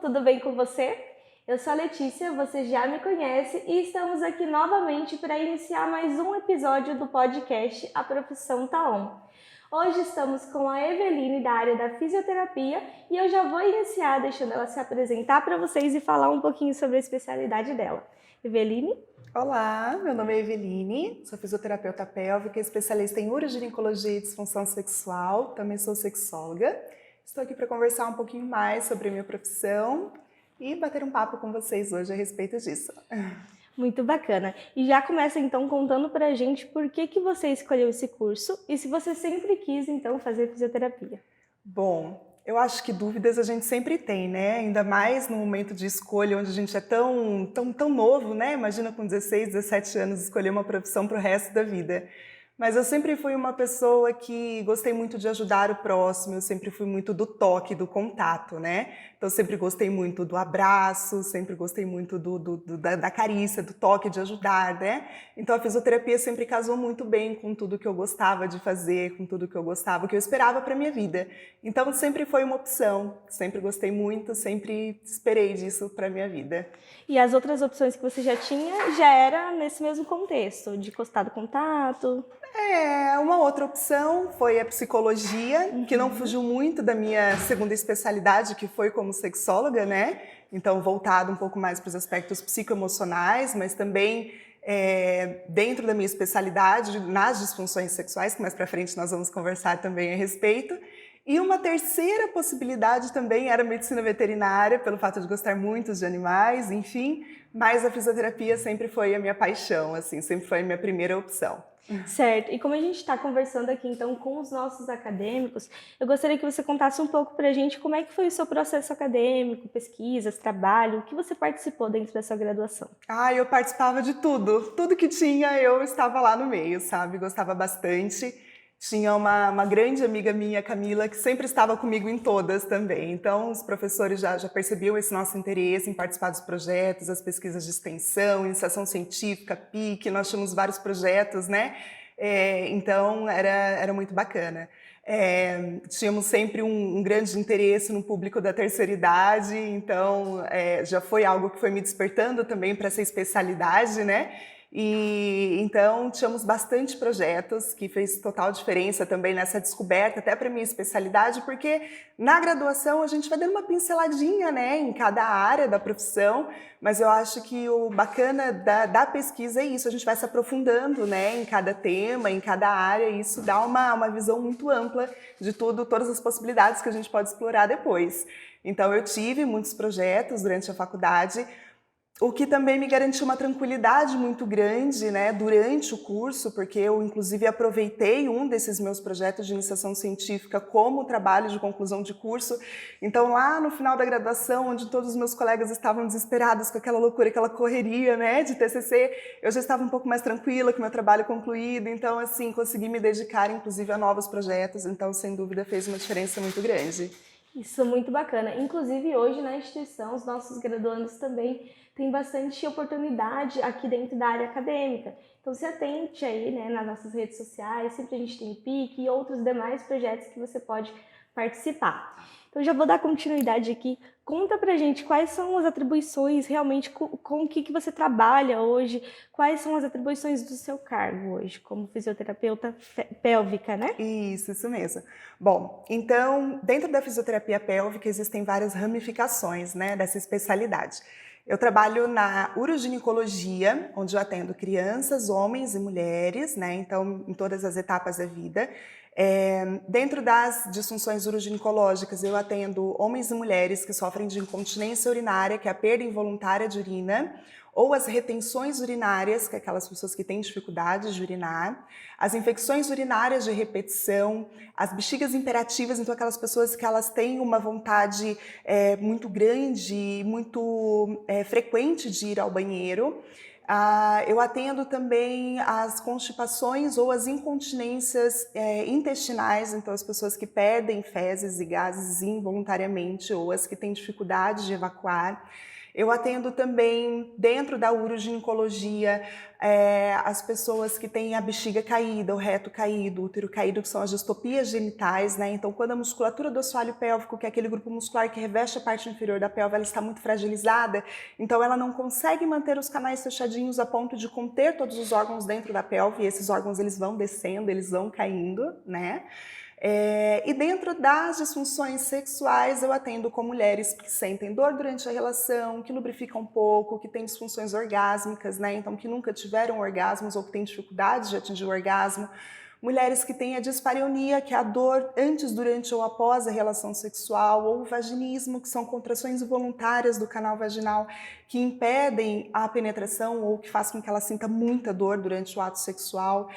tudo bem com você? Eu sou a Letícia, você já me conhece e estamos aqui novamente para iniciar mais um episódio do podcast A Profissão Tá On. Hoje estamos com a Eveline da área da fisioterapia e eu já vou iniciar deixando ela se apresentar para vocês e falar um pouquinho sobre a especialidade dela. Eveline? Olá, meu nome é Eveline, sou fisioterapeuta pélvica, especialista em uroginecologia e disfunção sexual, também sou sexóloga. Estou aqui para conversar um pouquinho mais sobre a minha profissão e bater um papo com vocês hoje a respeito disso. Muito bacana. E já começa então contando pra gente por que você escolheu esse curso e se você sempre quis então fazer fisioterapia. Bom, eu acho que dúvidas a gente sempre tem, né? Ainda mais no momento de escolha onde a gente é tão novo, né? Imagina com 16, 17 anos escolher uma profissão para o resto da vida. Mas eu sempre fui uma pessoa que gostei muito de ajudar o próximo, eu sempre fui muito do toque, do contato, né? Então eu sempre gostei muito do abraço, sempre gostei muito da carícia, do toque, de ajudar, né? Então a fisioterapia sempre casou muito bem com tudo que eu gostava de fazer, com tudo que eu gostava, que eu esperava para minha vida. Então sempre foi uma opção, sempre gostei muito, sempre esperei disso para minha vida. E as outras opções que você já tinha já era nesse mesmo contexto, de gostar do contato? Uma outra opção foi a psicologia, que não fugiu muito da minha segunda especialidade, que foi como sexóloga, né? Então, voltado um pouco mais para os aspectos psicoemocionais, mas também dentro da minha especialidade, nas disfunções sexuais, que mais para frente nós vamos conversar também a respeito. E uma terceira possibilidade também era a medicina veterinária, pelo fato de gostar muito de animais, enfim, mas a fisioterapia sempre foi a minha paixão, assim, sempre foi a minha primeira opção. Certo. E como a gente está conversando aqui então com os nossos acadêmicos, eu gostaria que você contasse um pouco para a gente como é que foi o seu processo acadêmico, pesquisas, trabalho, o que você participou dentro da sua graduação. Eu participava de tudo. Tudo que tinha, eu estava lá no meio, sabe? Gostava bastante. Tinha uma grande amiga minha, Camila, que sempre estava comigo em todas também. Então, os professores já percebiam esse nosso interesse em participar dos projetos, as pesquisas de extensão, iniciação científica, PIC, nós tínhamos vários projetos, né? Então, era muito bacana. Tínhamos sempre um grande interesse no público da terceira idade, então já foi algo que foi me despertando também para essa especialidade, né? E então tínhamos bastante projetos que fez total diferença também nessa descoberta, até para minha especialidade, porque na graduação a gente vai dando uma pinceladinha, né, em cada área da profissão, mas eu acho que o bacana da pesquisa é isso, a gente vai se aprofundando, né, em cada tema, em cada área, e isso dá uma visão muito ampla de tudo, todas as possibilidades que a gente pode explorar depois. Então eu tive muitos projetos durante a faculdade, o que também me garantiu uma tranquilidade muito grande, né, durante o curso, porque eu, inclusive, aproveitei um desses meus projetos de iniciação científica como trabalho de conclusão de curso. Então, lá no final da graduação, onde todos os meus colegas estavam desesperados com aquela loucura, aquela correria, né, de TCC, eu já estava um pouco mais tranquila com o meu trabalho concluído. Então, assim, consegui me dedicar, inclusive, a novos projetos. Então, sem dúvida, fez uma diferença muito grande. Isso é muito bacana. Inclusive, hoje na instituição, os nossos graduandos também têm bastante oportunidade aqui dentro da área acadêmica. Então, se atente aí, né, nas nossas redes sociais, sempre a gente tem o PIC e outros demais projetos que você pode participar. Então, já vou dar continuidade aqui. Conta pra gente quais são as atribuições realmente, com o que você trabalha hoje, quais são as atribuições do seu cargo hoje, como fisioterapeuta pélvica, né? Isso mesmo. Bom, então, dentro da fisioterapia pélvica existem várias ramificações, né, dessa especialidade. Eu trabalho na uroginecologia, onde eu atendo crianças, homens e mulheres, né, então, em todas as etapas da vida. Dentro das disfunções uroginecológicas, eu atendo homens e mulheres que sofrem de incontinência urinária, que é a perda involuntária de urina, ou as retenções urinárias, que é aquelas pessoas que têm dificuldade de urinar, as infecções urinárias de repetição, as bexigas imperativas, então aquelas pessoas que elas têm uma vontade muito grande, muito frequente de ir ao banheiro. Eu atendo também as constipações ou as incontinências intestinais, então as pessoas que perdem fezes e gases involuntariamente ou as que têm dificuldade de evacuar. Eu atendo também, dentro da uroginecologia, as pessoas que têm a bexiga caída, o reto caído, o útero caído, que são as distopias genitais, né? Então, quando a musculatura do assoalho pélvico, que é aquele grupo muscular que reveste a parte inferior da pelve, ela está muito fragilizada, então ela não consegue manter os canais fechadinhos a ponto de conter todos os órgãos dentro da pelve, e esses órgãos eles vão descendo, eles vão caindo, né? E dentro das disfunções sexuais, eu atendo com mulheres que sentem dor durante a relação, que lubrificam um pouco, que têm disfunções orgásmicas, né? Então, que nunca tiveram orgasmos ou que têm dificuldade de atingir o orgasmo. Mulheres que têm a dispareunia, que é a dor antes, durante ou após a relação sexual, ou o vaginismo, que são contrações involuntárias do canal vaginal que impedem a penetração ou que fazem com que ela sinta muita dor durante o ato sexual.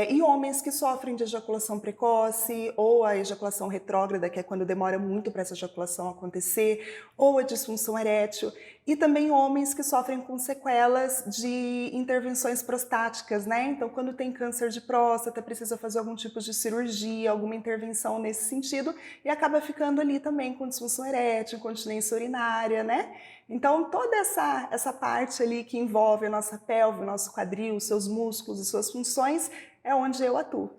E homens que sofrem de ejaculação precoce ou a ejaculação retrógrada, que é quando demora muito para essa ejaculação acontecer, ou a disfunção erétil. E também homens que sofrem com sequelas de intervenções prostáticas, né? Então, quando tem câncer de próstata, precisa fazer algum tipo de cirurgia, alguma intervenção nesse sentido, e acaba ficando ali também com disfunção erétil, incontinência urinária, né? Então, toda essa parte ali que envolve a nossa pelve, o nosso quadril, os seus músculos e suas funções, é onde eu atuo.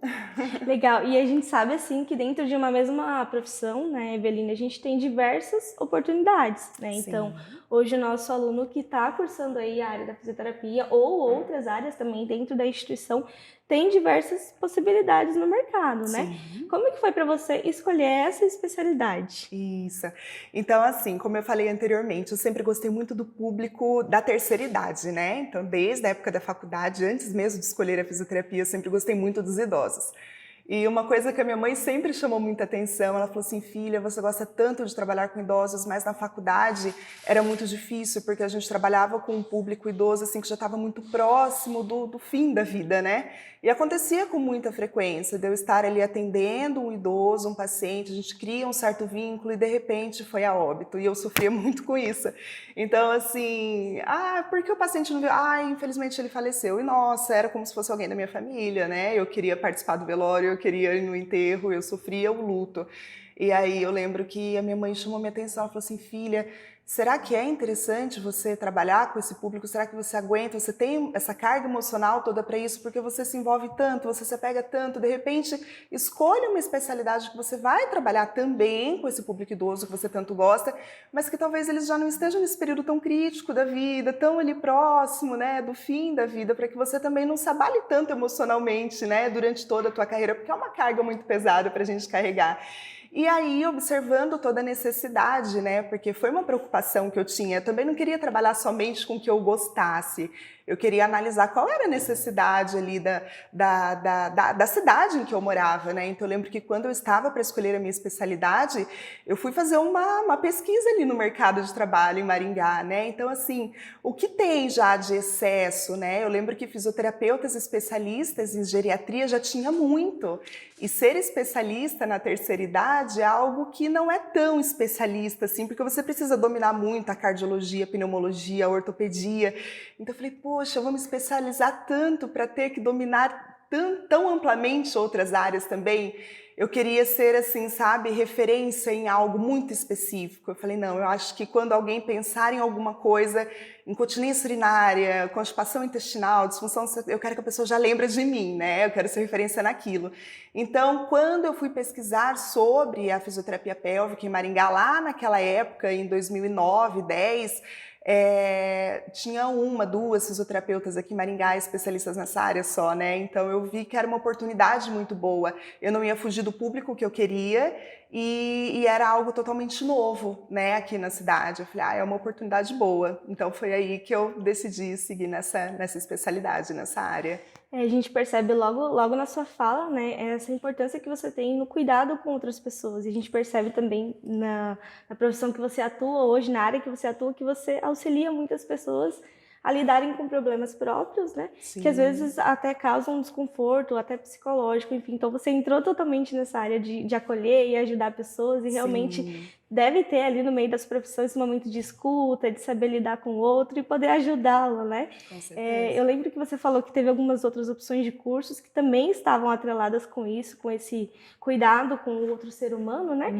Legal, e a gente sabe assim que dentro de uma mesma profissão, né, Eveline, a gente tem diversas oportunidades, né? Sim. Então, hoje o nosso aluno que está cursando aí a área da fisioterapia ou outras áreas também dentro da instituição tem diversas possibilidades no mercado, né? Sim. Como é que foi para você escolher essa especialidade? Isso. Então, assim, como eu falei anteriormente, eu sempre gostei muito do público da terceira idade, né? Então, desde a época da faculdade, antes mesmo de escolher a fisioterapia, eu sempre gostei muito dos idosos. E uma coisa que a minha mãe sempre chamou muita atenção, ela falou assim, filha, você gosta tanto de trabalhar com idosos, mas na faculdade era muito difícil, porque a gente trabalhava com um público idoso assim, que já estava muito próximo do fim da vida, né? E acontecia com muita frequência, de eu estar ali atendendo um idoso, um paciente, a gente cria um certo vínculo e de repente foi a óbito, e eu sofria muito com isso. Então, assim, por que o paciente não veio? Infelizmente ele faleceu. E nossa, era como se fosse alguém da minha família, né? Eu queria participar do velório, eu queria ir no enterro, eu sofria o luto. E aí eu lembro que a minha mãe chamou minha atenção, ela falou assim, filha, será que é interessante você trabalhar com esse público? Será que você aguenta? Você tem essa carga emocional toda para isso? Porque você se envolve tanto, você se apega tanto, de repente escolha uma especialidade que você vai trabalhar também com esse público idoso que você tanto gosta, mas que talvez eles já não estejam nesse período tão crítico da vida, tão ali próximo, né, do fim da vida, para que você também não se abale tanto emocionalmente, né, durante toda a tua carreira, porque é uma carga muito pesada para a gente carregar. E aí, observando toda a necessidade, né, porque foi uma preocupação que eu tinha, eu também não queria trabalhar somente com o que eu gostasse, eu queria analisar qual era a necessidade ali da cidade em que eu morava, né? Então eu lembro que quando eu estava para escolher a minha especialidade, eu fui fazer uma pesquisa ali no mercado de trabalho em Maringá, né? Então assim, o que tem já de excesso, né? Eu lembro que fisioterapeutas especialistas em geriatria já tinha muito, e ser especialista na terceira idade é algo que não é tão especialista assim, porque você precisa dominar muito a cardiologia, a pneumologia, a ortopedia. Então eu falei, poxa, eu vou me especializar tanto para ter que dominar tão amplamente outras áreas também. Eu queria ser, assim, sabe, referência em algo muito específico. Eu falei, não, eu acho que quando alguém pensar em alguma coisa, incontinência urinária, constipação intestinal, disfunção, eu quero que a pessoa já lembre de mim, né? Eu quero ser referência naquilo. Então, quando eu fui pesquisar sobre a fisioterapia pélvica em Maringá, lá naquela época, em 2009, 2010, tinha duas fisioterapeutas aqui em Maringá, especialistas nessa área só, né? Então eu vi que era uma oportunidade muito boa. Eu não ia fugir do público que eu queria e era algo totalmente novo, né, aqui na cidade. Eu falei, é uma oportunidade boa. Então foi aí que eu decidi seguir nessa especialidade, nessa área. A gente percebe logo na sua fala, né, essa importância que você tem no cuidado com outras pessoas. E a gente percebe também na profissão que você atua hoje, na área que você atua, que você auxilia muitas pessoas a lidarem com problemas próprios, né? Sim. Que às vezes até causam desconforto, até psicológico, enfim. Então você entrou totalmente nessa área de acolher e ajudar pessoas e realmente deve ter ali no meio das profissões esse momento de escuta, de saber lidar com o outro e poder ajudá-lo, né? Com certeza. Eu lembro que você falou que teve algumas outras opções de cursos que também estavam atreladas com isso, com esse cuidado com o outro ser humano, né?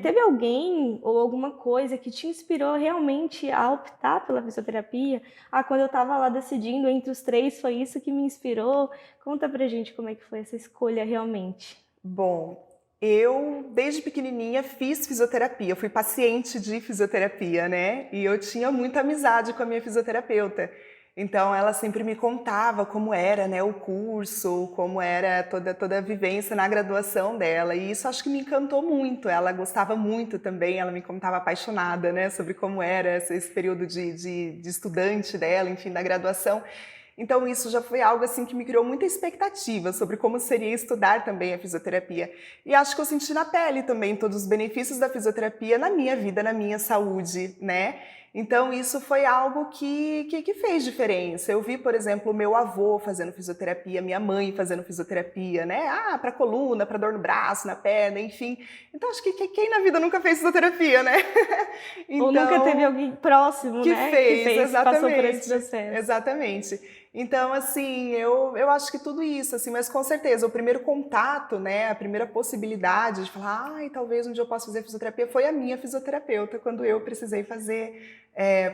Teve alguém ou alguma coisa que te inspirou realmente a optar pela fisioterapia? Quando eu estava lá decidindo entre os três, foi isso que me inspirou. Conta pra gente como é que foi essa escolha realmente. Bom, eu desde pequenininha fiz fisioterapia, eu fui paciente de fisioterapia, né? E eu tinha muita amizade com a minha fisioterapeuta. Então ela sempre me contava como era, né, o curso, como era toda a vivência na graduação dela. E isso acho que me encantou muito. Ela gostava muito também, ela me contava apaixonada, né, sobre como era esse período de estudante dela, enfim, da graduação. Então isso já foi algo assim que me criou muita expectativa sobre como seria estudar também a fisioterapia. E acho que eu senti na pele também todos os benefícios da fisioterapia na minha vida, na minha saúde, né? Então isso foi algo que fez diferença. Eu vi, por exemplo, o meu avô fazendo fisioterapia, minha mãe fazendo fisioterapia, né? Para coluna, para dor no braço, na perna, enfim. Então acho que quem na vida nunca fez fisioterapia, né? Ou nunca teve Então, alguém próximo, que né? fez, Passou por esse exatamente, processo. exatamente. Então, assim, eu acho que tudo isso, assim, mas com certeza, o primeiro contato, né, a primeira possibilidade de falar, ai, talvez um dia eu possa fazer fisioterapia, foi a minha fisioterapeuta, quando eu precisei fazer,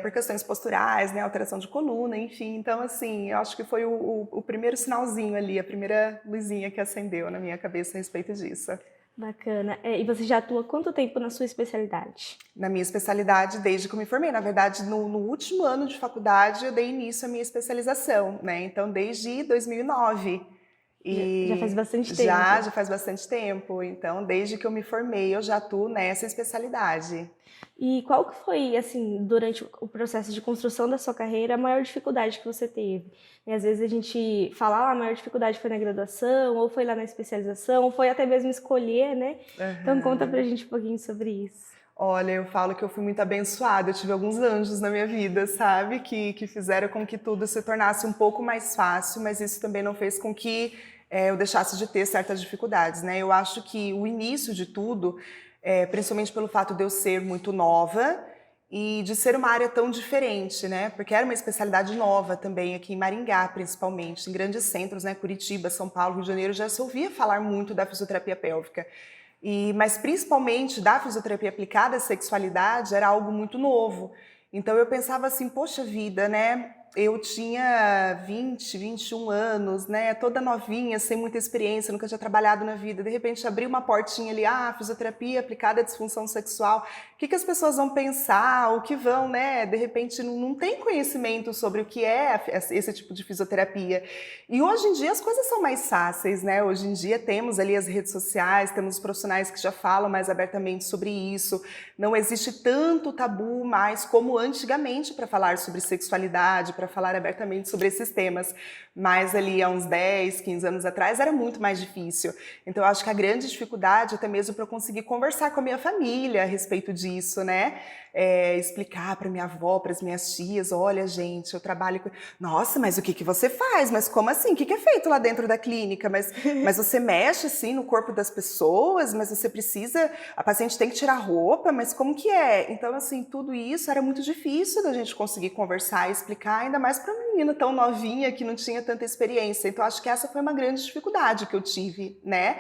por questões posturais, né, alteração de coluna, enfim. Então, assim, eu acho que foi o primeiro sinalzinho ali, a primeira luzinha que acendeu na minha cabeça a respeito disso. Bacana. E você já atua quanto tempo na sua especialidade? Na minha especialidade, desde que eu me formei. Na verdade, no último ano de faculdade, eu dei início à minha especialização, né? Então, desde 2009. Já faz bastante tempo. Já faz bastante tempo. Então, desde que eu me formei, eu já atuo nessa especialidade. E qual que foi, assim, durante o processo de construção da sua carreira, a maior dificuldade que você teve? E às vezes a gente fala, a maior dificuldade foi na graduação, ou foi lá na especialização, ou foi até mesmo escolher, né? Então conta pra gente um pouquinho sobre isso. Olha, eu falo que eu fui muito abençoada, eu tive alguns anjos na minha vida, sabe? Que fizeram com que tudo se tornasse um pouco mais fácil, mas isso também não fez com que eu deixasse de ter certas dificuldades, né? Eu acho que o início de tudo, principalmente pelo fato de eu ser muito nova e de ser uma área tão diferente, né? Porque era uma especialidade nova também aqui em Maringá, principalmente, em grandes centros, né? Curitiba, São Paulo, Rio de Janeiro, já se ouvia falar muito da fisioterapia pélvica. Mas principalmente da fisioterapia aplicada à sexualidade era algo muito novo. Então eu pensava assim, poxa vida, né? Eu tinha 20, 21 anos, né? Toda novinha, sem muita experiência, nunca tinha trabalhado na vida. De repente abri uma portinha ali, fisioterapia aplicada à disfunção sexual. O que as pessoas vão pensar? O que vão, né? De repente não tem conhecimento sobre o que é esse tipo de fisioterapia. E hoje em dia as coisas são mais fáceis, né? Hoje em dia temos ali as redes sociais, temos profissionais que já falam mais abertamente sobre isso. Não existe tanto tabu mais como antigamente para falar sobre sexualidade, para falar abertamente sobre esses temas. Mas ali há uns 10, 15 anos atrás era muito mais difícil. Então eu acho que a grande dificuldade até mesmo para eu conseguir conversar com a minha família a respeito disso, né? Explicar para minha avó, para as minhas tias, olha gente, eu trabalho com... Nossa, mas o que você faz? Mas como assim? O que é feito lá dentro da clínica? Mas você mexe assim no corpo das pessoas? Mas você precisa... A paciente tem que tirar roupa? Mas como que é? Então assim, tudo isso era muito difícil da gente conseguir conversar e explicar, ainda mais para uma menina tão novinha que não tinha tanta experiência. Então acho que essa foi uma grande dificuldade que eu tive, né?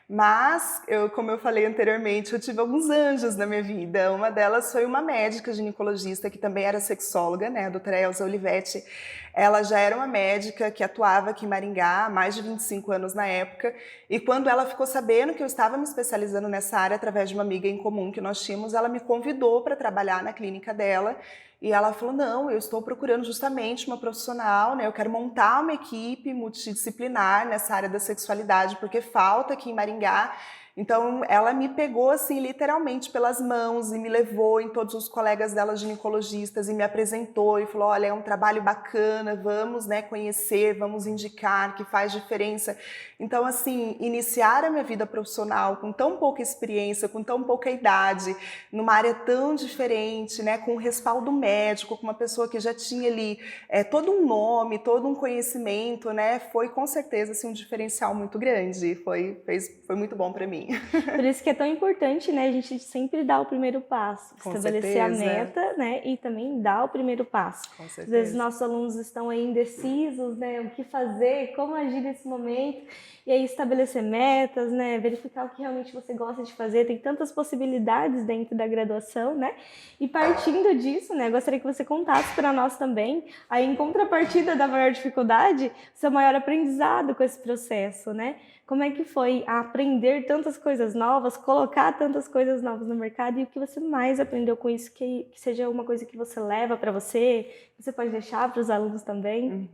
Mas, como eu falei anteriormente, eu tive alguns anjos na minha vida. Uma delas foi uma médica ginecologista que também era sexóloga, né, a doutora Elza Olivetti. Ela já era uma médica que atuava aqui em Maringá há mais de 25 anos na época. E quando ela ficou sabendo que eu estava me especializando nessa área através de uma amiga em comum que nós tínhamos, ela me convidou para trabalhar na clínica dela. E ela falou, não, eu estou procurando justamente uma profissional, né? Eu quero montar uma equipe multidisciplinar nessa área da sexualidade, porque falta aqui em Maringá. Então, ela me pegou, assim, literalmente pelas mãos e me levou em todos os colegas dela ginecologistas e me apresentou e falou, olha, é um trabalho bacana, vamos, né, conhecer, vamos indicar, que faz diferença. Então, assim, iniciar a minha vida profissional com tão pouca experiência, com tão pouca idade, numa área tão diferente, né, com um respaldo médico, com uma pessoa que já tinha ali todo um nome, todo um conhecimento, né, foi com certeza, assim, um diferencial muito grande, foi muito bom para mim. mim. Por isso que é tão importante, né, a gente sempre dar o primeiro passo, Com estabelecer certeza. a meta, né, e também dar o primeiro passo. Com certeza. Às vezes nossos alunos estão aí indecisos, né, o que fazer, como agir nesse momento, e aí estabelecer metas, né, verificar o que realmente você gosta de fazer, tem tantas possibilidades dentro da graduação, né, e partindo disso, né, gostaria que você contasse para nós também, aí em contrapartida da maior dificuldade, seu maior aprendizado com esse processo, né, como é que foi aprender tantas coisas novas, colocar tantas coisas novas no mercado e o que você mais aprendeu com isso, que seja uma coisa que você leva para você, que você pode deixar para os alunos também?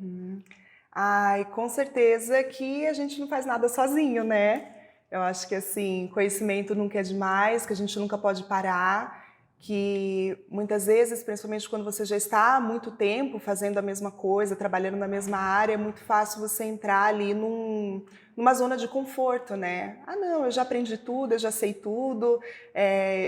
Ai, com certeza que a gente não faz nada sozinho, né? Eu acho que assim, conhecimento nunca é demais, que a gente nunca pode parar, que muitas vezes, principalmente quando você já está há muito tempo fazendo a mesma coisa, trabalhando na mesma área, é muito fácil você entrar ali numa zona de conforto, né? Ah, não, eu já aprendi tudo, eu já sei tudo,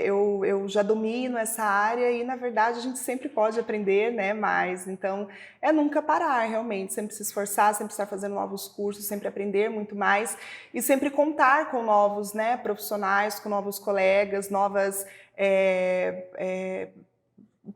eu já domino essa área e, na verdade, a gente sempre pode aprender, né, mais. Então, é nunca parar, realmente, sempre se esforçar, sempre estar fazendo novos cursos, sempre aprender muito mais e sempre contar com novos, né, profissionais, com novos colegas, novas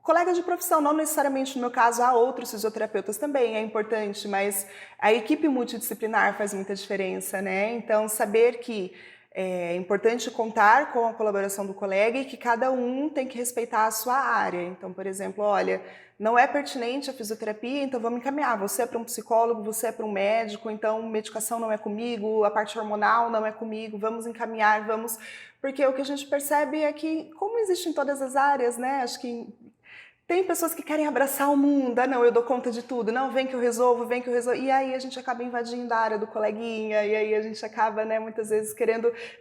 colegas de profissão, não necessariamente no meu caso, há outros fisioterapeutas também, é importante, mas a equipe multidisciplinar faz muita diferença, né? Então, saber que é importante contar com a colaboração do colega e que cada um tem que respeitar a sua área. Então, por exemplo, olha, não é pertinente a fisioterapia, então vamos encaminhar. Você é para um psicólogo, você é para um médico, então medicação não é comigo, a parte hormonal não é comigo, vamos encaminhar, vamos... Porque o que a gente percebe é que, como existe em todas as áreas, né? Acho que tem pessoas que querem abraçar o mundo, não, eu dou conta de tudo, não, vem que eu resolvo, vem que eu resolvo. E aí a gente acaba invadindo a área do coleguinha, e aí a gente acaba, né, muitas vezes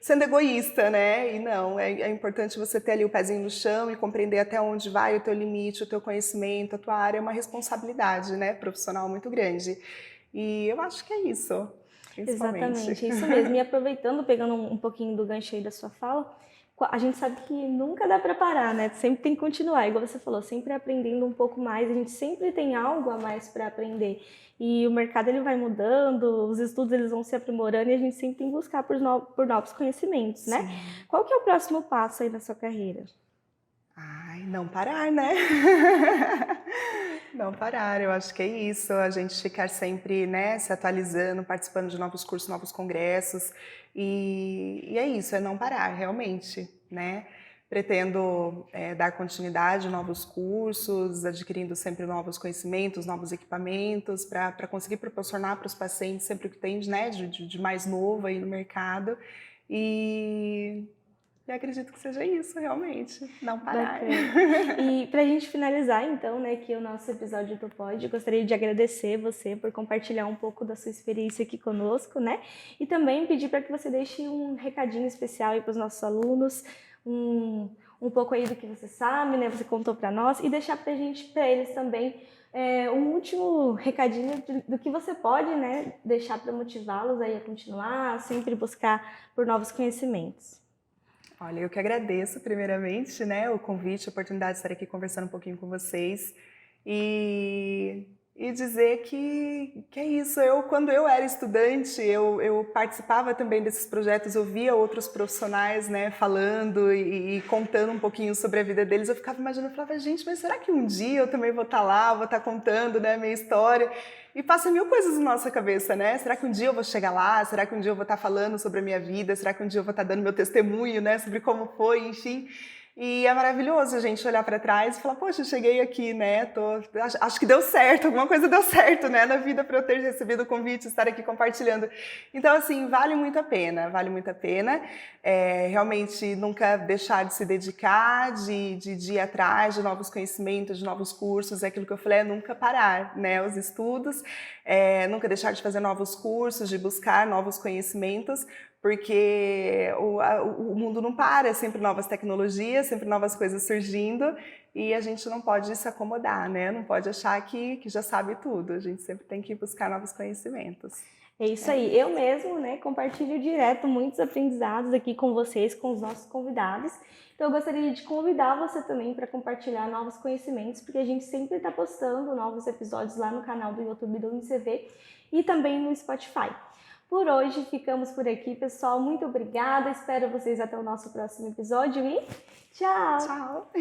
sendo egoísta, né? E não, é importante você ter ali o pezinho no chão e compreender até onde vai o teu limite, o teu conhecimento, a tua área, é uma responsabilidade, né, profissional muito grande. E eu acho que é isso, principalmente. Exatamente, é isso mesmo. E aproveitando, pegando um pouquinho do gancho aí da sua fala, a gente sabe que nunca dá para parar, né? Sempre tem que continuar, igual você falou, sempre aprendendo um pouco mais, a gente sempre tem algo a mais para aprender. E o mercado ele vai mudando, os estudos eles vão se aprimorando e a gente sempre tem que buscar por novos conhecimentos, né? Sim. Qual que é o próximo passo aí na sua carreira? Ai, não parar, né? Não parar, eu acho que é isso, a gente ficar sempre, né, se atualizando, participando de novos cursos, novos congressos, e é isso, é não parar, realmente, né? Pretendo dar continuidade a novos cursos, adquirindo sempre novos conhecimentos, novos equipamentos, para conseguir proporcionar para os pacientes sempre o que tem, né, de mais novo aí no mercado, e acredito que seja isso, realmente, não parar. Bacana. E para a gente finalizar, então, né, aqui o nosso episódio do Pod, eu gostaria de agradecer você por compartilhar um pouco da sua experiência aqui conosco, né? E também pedir para que você deixe um recadinho especial aí para os nossos alunos, um pouco aí do que você sabe, né? Você contou para nós, e deixar para eles também um último recadinho do que você pode, né, deixar para motivá-los aí a continuar, sempre buscar por novos conhecimentos. Olha, eu que agradeço primeiramente, né, o convite, a oportunidade de estar aqui conversando um pouquinho com vocês e dizer que é isso. Quando eu era estudante, eu participava também desses projetos, eu via outros profissionais, né, falando e contando um pouquinho sobre a vida deles. Eu ficava imaginando, eu falava, gente, mas será que um dia eu também vou estar lá, vou estar contando, né, a minha história? E passa mil coisas na nossa cabeça, né? Será que um dia eu vou chegar lá? Será que um dia eu vou estar falando sobre a minha vida? Será que um dia eu vou estar dando meu testemunho, né, sobre como foi, enfim? E é maravilhoso a gente olhar para trás e falar, poxa, eu cheguei aqui, né? Acho que deu certo, alguma coisa deu certo, né, na vida para eu ter recebido o convite, estar aqui compartilhando. Então, assim, vale muito a pena, vale muito a pena. Realmente nunca deixar de se dedicar, de ir atrás de novos conhecimentos, de novos cursos, é aquilo que eu falei, é nunca parar, né, os estudos, nunca deixar de fazer novos cursos, de buscar novos conhecimentos, porque o mundo não para, é sempre novas tecnologias, sempre novas coisas surgindo e a gente não pode se acomodar, né? Não pode achar que já sabe tudo, a gente sempre tem que buscar novos conhecimentos. É isso aí, eu mesmo, né, compartilho direto muitos aprendizados aqui com vocês, com os nossos convidados. Então eu gostaria de convidar você também para compartilhar novos conhecimentos, porque a gente sempre está postando novos episódios lá no canal do YouTube do UniCV e também no Spotify. Por hoje ficamos por aqui, pessoal. Muito obrigada. Espero vocês até o nosso próximo episódio e tchau! Tchau!